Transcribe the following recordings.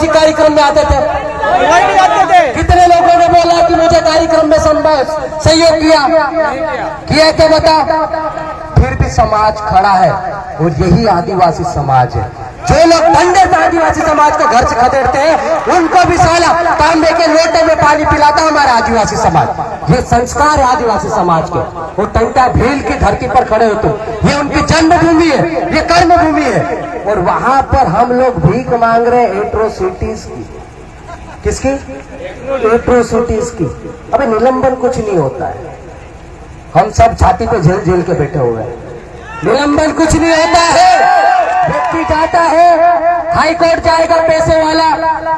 आदिवासी कार्यक्रम में आते थे? कितने लोगों ने बोला कि मुझे कार्यक्रम में सहयोग किया क्या बता? फिर भी समाज खड़ा है और यही आदिवासी समाज है। जो लोग डंडे से आदिवासी समाज को घर से खदेड़ते हैं उनको भी साला तांबे के लोटे में पानी पिलाता हमारा आदिवासी समाज। ये संस्कार है आदिवासी समाज के। वो टंटा भील की धरती पर खड़े हो तुम, ये उनकी जन्मभूमि है, ये कर्म भूमि है। और वहां पर हम लोग भीख मांग रहे हैं एट्रोसिटीज की। किसकी? एट्रोसिटीज की। अबे निलंबन कुछ नहीं होता है, हम सब छाती पे झेल झेल के बैठे हुए हैं। निलंबन कुछ नहीं होता है। व्यक्ति जाता है, हाई कोर्ट जाएगा पैसे वाला,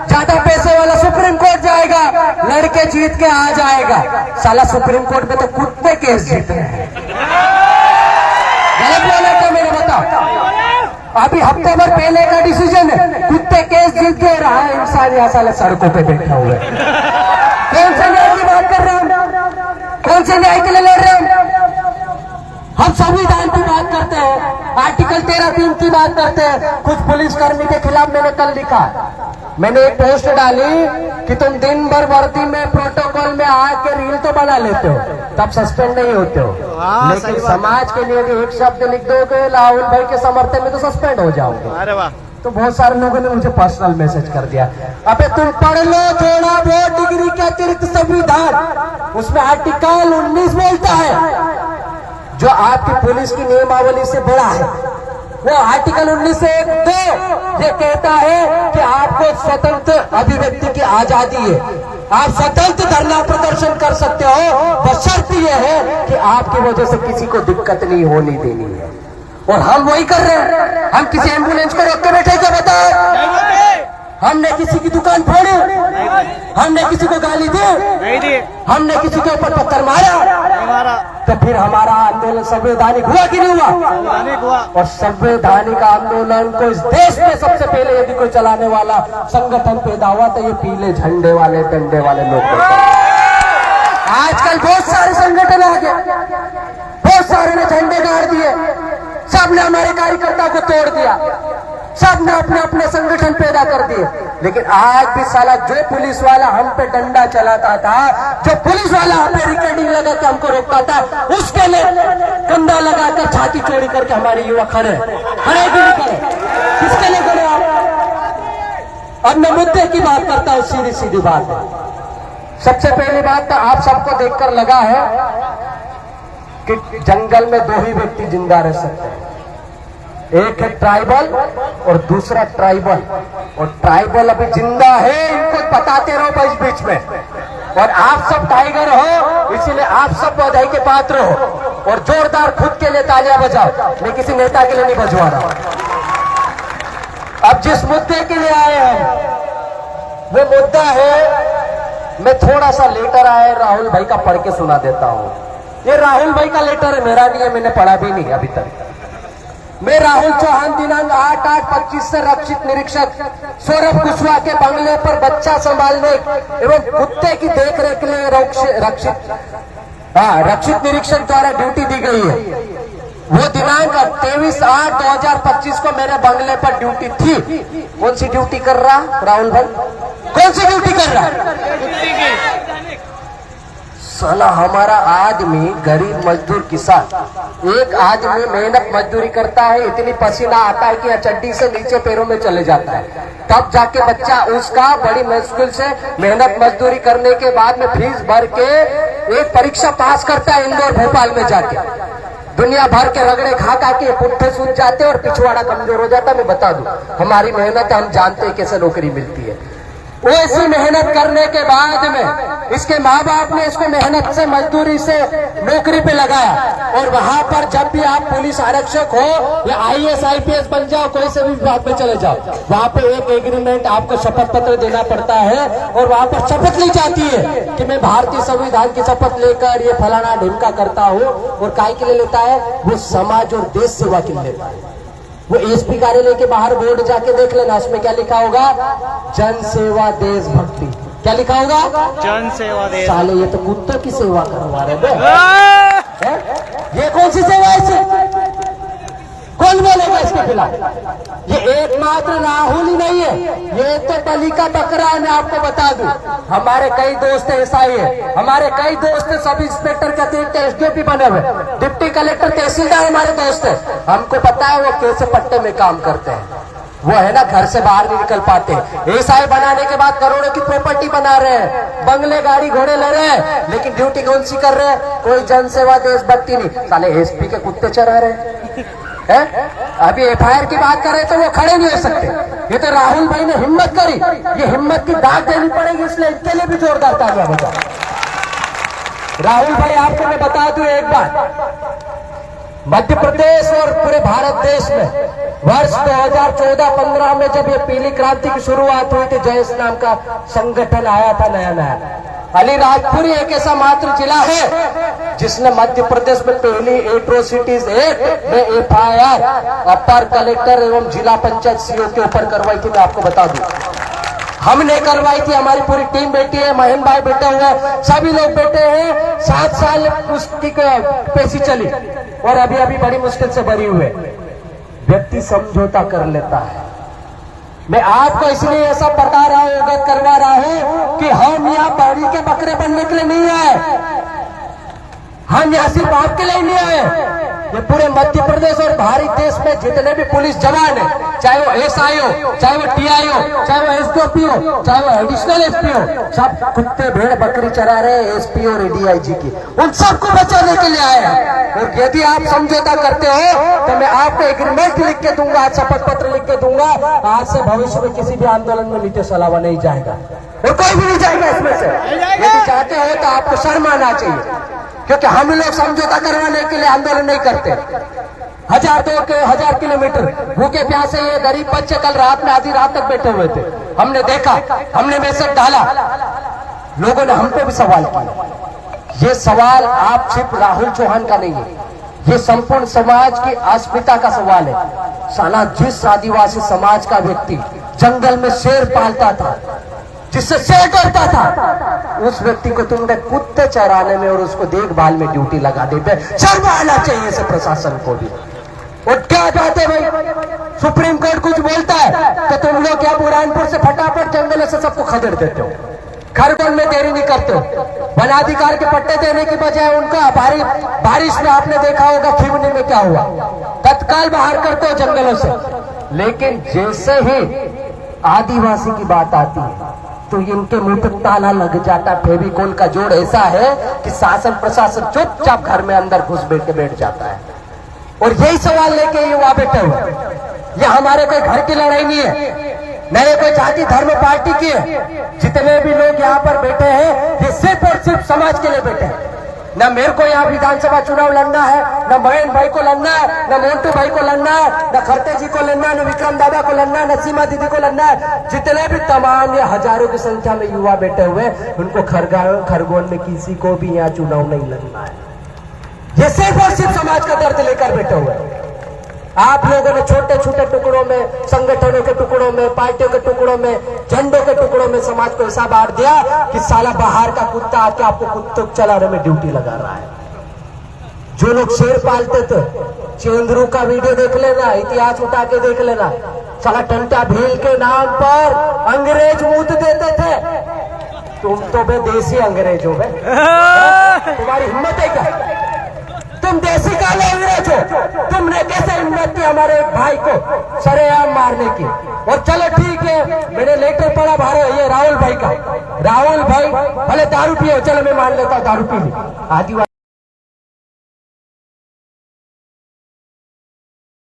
ज्यादा पैसे वाला सुप्रीम कोर्ट जाएगा, लड़के जीत के आ जाएगा। साला सुप्रीम कोर्ट में तो कुत्ते केस जीत रहे हैं। गलत बोला क्या मैंने? बताओ। अभी हफ्ते भर पहले का डिसीजन है, कुत्ते केस जीत के रहा है इंसान यहाँ साले सड़कों पे बैठा हुआ है। कौन से न्याय की बात कर रहे हैं? कौन से न्याय के लिए लड़ रहे हैं? हम संविधान की बात करते हैं, आर्टिकल 13(3) की बात करते हैं। कुछ पुलिसकर्मी के खिलाफ मैंने कल लिखा, मैंने एक पोस्ट डाली कि तुम दिन भर वर्दी में प्रोटोकॉल में आके रील तो बना लेते हो, तब सस्पेंड नहीं होते हो, लेकिन समाज के लिए भी एक शब्द लिख दोगे राहुल भाई के समर्थन में तो सस्पेंड हो जाओगे। अरे वाह। तो बहुत सारे लोगों ने मुझे पर्सनल मैसेज कर दिया, अबे तुम पढ़ लो थोड़ा बहुत, डिग्री के अतिरिक्त संविधान, उसमें आर्टिकल 19 बोलता है जो आपकी पुलिस की नियमावली से बड़ा है। वो आर्टिकल 19 से 1(2) ये कहता है कि आपको स्वतंत्र अभिव्यक्ति की आजादी है, आप स्वतंत्र धरना प्रदर्शन कर सकते हो, बशर्ते ये है कि आपकी वजह से किसी को दिक्कत नहीं होनी देनी है। और हम वही कर रहे हैं। हम किसी एम्बुलेंस को रोक के बैठे क्या? बताओ। हमने किसी की दुकान फोड़ी? हमने किसी को गाली दी? हमने किसी के ऊपर पत्थर मारा? तो फिर हमारा आंदोलन संवैधानिक हुआ कि नहीं हुआ? और संवैधानिक आंदोलन को इस देश में सबसे पहले यदि कोई चलाने वाला संगठन पैदा हुआ तो ये पीले झंडे वाले डंडे वाले लोग। आजकल बहुत सारे संगठन आ गए, बहुत सारे ने झंडे गाड़ दिए, सबने हमारे कार्यकर्ताओं को तोड़ दिया, सबने अपने अपने संगठन पैदा कर दिए। लेकिन आज भी साला जो पुलिस वाला हम पे डंडा चलाता था, जो पुलिस वाला हम पे रिकॉर्डिंग लगा के हमको रोकता था, उसके लिए कंधा लगाकर छाती चोरी करके हमारे युवा खड़े खड़े भी नहीं खड़े। किसके लिए खड़े आप? अब मैं मुद्दे की बात करता हूँ, सीधी सीधी बात है। सबसे पहली बात तो आप सबको देखकर लगा है कि जंगल में 2 ही व्यक्ति जिंदा रह सकते हैं, एक है ट्राइबल और दूसरा ट्राइबल। और ट्राइबल अभी जिंदा है, इनको बताते रहो बीच बीच में। और आप सब टाइगर हो, इसीलिए आप सब बधाई के पात्र हो। और जोरदार खुद के लिए तालियां बजाओ, मैं किसी नेता के लिए नहीं बजवा रहा। अब जिस मुद्दे के लिए आए हैं वो मुद्दा है, मैं थोड़ा सा लेटर आया राहुल भाई का पढ़ के सुना देता हूं। ये राहुल भाई का लेटर है, मेरा नहीं है, मैंने पढ़ा भी नहीं अभी तक। मैं राहुल चौहान दिनांक 8/8/25 से रक्षित निरीक्षक सौरभ कुशवाहा के बंगले पर बच्चा संभालने एवं कुत्ते की देखरेख के लिए रक्षित निरीक्षक द्वारा ड्यूटी दी गई है। वो दिनांक 23/8/2025 को मेरे बंगले पर ड्यूटी थी। कौन सी ड्यूटी कर रहा राहुल भाई? कौन सी ड्यूटी कर रहा? साला हमारा आदमी गरीब मजदूर किसान, एक आदमी मेहनत मजदूरी करता है, इतनी पसीना आता है कि चड्डी से नीचे पैरों में चले जाता है, तब जाके बच्चा उसका बड़ी मुश्किल से मेहनत मजदूरी करने के बाद में फीस भर के एक परीक्षा पास करता है इंदौर भोपाल में जाके। दुनिया भर के रगड़े खा के पुट्ठे सूझ जाते और पिछवाड़ा कमजोर हो जाता। मैं बता दूं, हमारी मेहनत हम जानते हैं कैसे नौकरी मिलती है। वो ऐसी मेहनत करने के बाद में इसके माँ बाप ने इसको मेहनत से मजदूरी से नौकरी पे लगाया। और वहां पर जब भी आप पुलिस आरक्षक हो या IAS IPS बन जाओ, कोई से भी विभाग में चले जाओ, वहां पे एक एग्रीमेंट आपको शपथ पत्र देना पड़ता है। और वहां पर शपथ ली जाती है कि मैं भारतीय संविधान की शपथ लेकर ये फलाना ढिमका करता हूँ। और काय के लिए लेता है? वो समाज और देश सेवा के लिए लेता है। वो SP कार्यालय के बाहर बोर्ड जाके देख लेना, उसमें क्या लिखा होगा? जन सेवा देशभक्ति। क्या लिखा होगा? जन सेवा देश। साले ये तो कुत्तों की सेवा करवा रहे बे। ये कौन सी सेवा है? कौन बोलेगा? के खिलाफ। ये एकमात्र राहुल ही नहीं है, ये तो बलि का बकरा है। मैं आपको बता दूं, हमारे कई दोस्त एसआई है, हमारे कई दोस्त सब इंस्पेक्टर के अतिरिक्त एसडीओपी बने हुए, डिप्टी कलेक्टर तहसीलदार हमारे दोस्त है। हमको पता है वो कैसे पट्टे में काम करते हैं। वो है ना, घर से बाहर नहीं निकल पाते। एसआई बनाने के बाद करोड़ों की प्रॉपर्टी बना रहे हैं, बंगले गाड़ी घोड़े ले रहे हैं, लेकिन ड्यूटी कौन सी कर रहे हैं? कोई जनसेवा देशभक्ति नहीं, साले एसपी के कुत्ते चरा रहे हैं। अभी एफआईआर की बात करें तो वो खड़े नहीं हो सकते। ये तो राहुल भाई ने हिम्मत करी, ये हिम्मत की दाग देनी पड़ेगी, इसलिए इनके लिए भी जोरदार तालियां बजा। राहुल भाई आपको मैं बता दूं एक बात, मध्य प्रदेश और पूरे भारत देश में वर्ष 2014-15 में जब ये पीली क्रांति की शुरुआत हुई थी, जयेश नाम का संगठन आया था नया नया। अलीराजपुर एक ऐसा मात्र जिला है जिसने मध्य प्रदेश में पहली एट्रोसिटीज एक्ट में एफआईआर अपर कलेक्टर एवं जिला पंचायत सीओ के ऊपर करवाई थी। मैं आपको बता दूं, हमने करवाई थी, हमारी पूरी टीम बैठी है, महेंद्र भाई बैठे हुए हैं, सभी लोग बैठे हैं। 7 साल उसकी पेशी चली और अभी अभी बड़ी मुश्किल से भरी हुई है। व्यक्ति समझौता कर लेता है। मैं आपको इसलिए ऐसा बता रहा हूं, अवगत करवा रहा हूं कि हम यहाँ बड़ी के बकरे बनने के लिए नहीं आए, हम यहाँ सिर्फ आपके लिए नहीं आए। ये पूरे मध्य प्रदेश और भारत देश में जितने भी पुलिस जवान है, चाहे वो एसआई हो, चाहे वो टीआई हो, चाहे वो एसडीओपी हो, चाहे वो एडिशनल एसपी हो, सब कुत्ते भेड़ बकरी चरा रहे हैं एसपी और डीआईजी की, उन सबको बचाने के लिए आए हैं। और यदि आप समझौता करते हो तो मैं आपको एग्रीमेंट लिख के दूंगा, आज शपथ पत्र लिख के दूंगा, आज से भविष्य में किसी भी आंदोलन में नीतीश अलावा नहीं जाएगा और कोई भी नहीं जाएगा इसमें से। यदि चाहते हो तो आपको शर्म आना चाहिए, क्योंकि हम लोग समझौता करवाने के लिए आंदोलन नहीं करते। 1000 किलोमीटर भूखे प्यासे ये गरीब बच्चे कल रात में आधी रात तक बैठे हुए थे, हमने देखा, हमने मैसेज डाला, लोगों ने हम पे भी सवाल किया। ये सवाल आप सिर्फ राहुल चौहान का नहीं है, ये संपूर्ण समाज की अस्मिता का सवाल है। साला जिस आदिवासी समाज का व्यक्ति जंगल में शेर पालता था, जिससे शेर डरता था, उस व्यक्ति को तुमने कुत्ते चराने में और उसको देखभाल में ड्यूटी लगा देते। शर्म आना चाहिए इसे प्रशासन को भी। और क्या चाहते भाई, सुप्रीम कोर्ट कुछ बोलता है तो तुम लोग क्या बुरहानपुर से फटाफट जंगलों से सबको खदेड़ देते हो, खरगोन में देरी नहीं करते हो। वनाधिकार के पट्टे देने की बजाय उनका बारिश में आपने देखा होगा खिवनी में क्या हुआ, तत्काल बाहर करते हो जंगलों से। लेकिन जैसे ही आदिवासी की बात आती है तो इनके मुंह पर ताला लग जाता। फेविकोल का जोड़ ऐसा है कि शासन प्रशासन चुपचाप घर में अंदर घुस बैठ जाता है। और यही सवाल लेके युवा बैठे हुए, ये हमारे कोई घर की लड़ाई नहीं है, न ये कोई जाति धर्म पार्टी की है। जितने भी लोग यहाँ पर बैठे हैं ये सिर्फ और सिर्फ समाज के लिए बैठे हैं। न मेरे को यहाँ विधानसभा चुनाव लड़ना है, न महेंद्र भाई को लड़ना है, न मोन्टू भाई को लड़ना है, न खरते जी को लड़ना है, न विक्रम दादा को लड़ना है, न सीमा दीदी को लड़ना है। जितने भी तमाम ये हजारों की संख्या में युवा बैठे हुए, उनको खरगोन में किसी को भी यहाँ चुनाव नहीं लड़ना है। ये सिर्फ और सिर्फ समाज का दर्द लेकर बैठे हुए। आप लोगों ने छोटे छोटे टुकड़ों में, संगठनों के टुकड़ों में, पार्टियों के टुकड़ों में, झंडों के टुकड़ों में समाज को ऐसा बांट दिया कि साला बाहर का कुत्ता आके आपको कुत्तों चलाने में ड्यूटी लगा रहा है। जो लोग शेर पालते थे, चेंदरू का वीडियो देख लेना, इतिहास उठा के देख लेना, साला टंटा भील के नाम पर अंग्रेज मूत देते थे। तुम तो बे देसी अंग्रेज हो बे, तुम्हारी हिम्मत है क्या? तुम देसी काले अंग्रेज हो, तुमने कैसे हिम्मत की हमारे एक भाई को सरेआम मारने की? और चलो ठीक है, मैंने लेटर पढ़ा ये राहुल भाई का, राहुल भाई भले दारू पिए, चलो मैं मान लेता हूँ दारू पी ली, आदिवासी